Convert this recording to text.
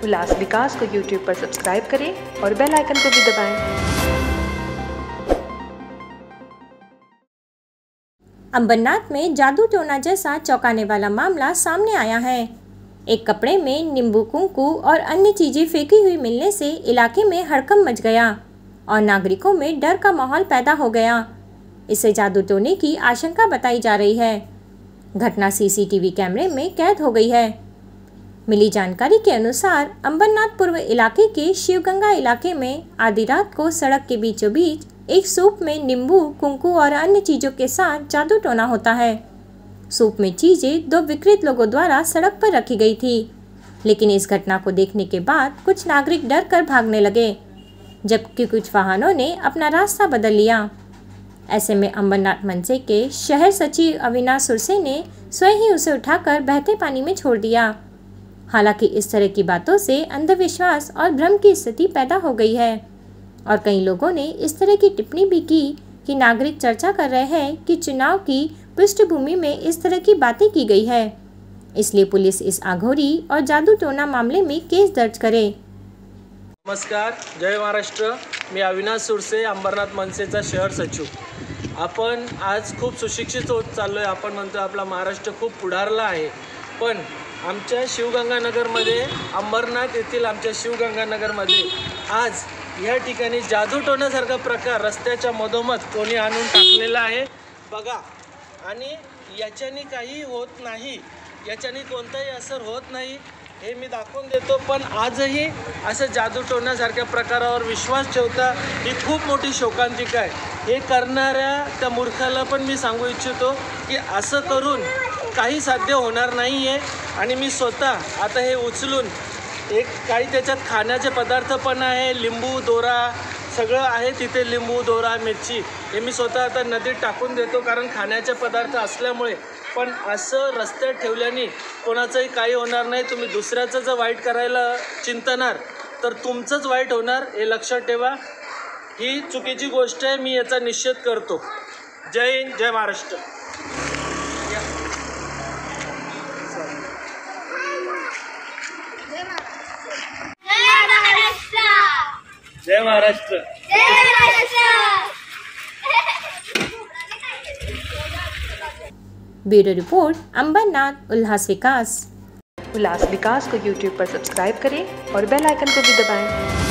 उल्लास विकास को YouTube पर subscribe करें और बेल आइकन को भी दबाएं। अंबरनाथ में जादू टोना जैसा चौंकाने वाला मामला सामने आया है। एक कपड़े में नींबू कुंकू और अन्य चीजें फेंकी हुई मिलने से इलाके में हड़कंप मच गया और नागरिकों में डर का माहौल पैदा हो गया। इससे जादू टोने की आशंका बताई जा रही है। घटना CCTV कैमरे में कैद हो गई है। मिली जानकारी के अनुसार अंबरनाथ पूर्व इलाके के शिवगंगा इलाके में आधी रात को सड़क के बीचों बीच एक सूप में नींबू कुंकू और अन्य चीजों के साथ जादू टोना होता है। सूप में चीजें दो विकृत लोगों द्वारा सड़क पर रखी गई थी, लेकिन इस घटना को देखने के बाद कुछ नागरिक डर कर भागने लगे, जबकि कुछ वाहनों ने अपना रास्ता बदल लिया। ऐसे में अंबरनाथ मनसे के शहर सचिव अविनाश सुरसे ने स्वयं ही उसे उठाकर बहते पानी में छोड़ दिया। हालांकि इस तरह की बातों से अंधविश्वास और भ्रम की स्थिति पैदा हो गई है और कई लोगों ने इस तरह की टिप्पणी भी की कि नागरिक चर्चा कर रहे हैं कि चुनाव की पृष्ठभूमि में इस तरह की बातें की गई है, इसलिए पुलिस इस आघोरी और जादू टोना मामले में केस दर्ज करे। नमस्कार, जय महाराष्ट्र। मी अविनाश सुरसे, अंबरनाथ मनसेचा शहर सचिव। आपण आज खूप सुशिक्षित होत चाललो आहे। आपण म्हणतो आपला महाराष्ट्र खूप पुढारला आहे, पण आमच्या शिवगंगानगरमध्ये, अंबरनाथ येथील आमच्या शिवगंगानगरमध्ये आज या ठिकाणी जादू टोण्यासारखा प्रकार रस्त्याच्या मधोमध कोणी आणून टाकलेला आहे बघा। आणि याच्याने काही होत नाही, याच्याने कोणताही असर होत नाही हे मी दाखवून देतो। पण आजही असं जादू टोण्यासारख्या प्रकारावर विश्वास ठेवता ही खूप मोठी शोकांतिका आहे। हे करणाऱ्या त्या मूर्खाला पण मी सांगू इच्छितो की असं करून काही साध्य होणार नाही आहे। आणि मी स्वतः आता हे उचलून एक काही त्याच्यात खाण्याचे पदार्थ पण आहे, लिंबू दोरा सगळं आहे तिथे, लिंबू दोरा मिरची हे मी स्वतः आता नदीत टाकून देतो, कारण खाण्याचे पदार्थ असल्यामुळे। पण असं रस्त्यात ठेवल्याने कोणाचंही काही होणार नाही। तुम्ही दुसऱ्याचं जर वाईट करायला चिंतणार तर तुमचंच वाईट होणार, हे लक्षात ठेवा। ही चुकीची गोष्ट आहे, मी याचा निषेध करतो। जय हिंद, जय महाराष्ट्र। जय महाराष्ट्र। ब्यूरो रिपोर्ट, अंबरनाथ उल्लास विकास। उल्लास विकास को YouTube पर सब्सक्राइब करें और बेल आइकन को भी दबाएं।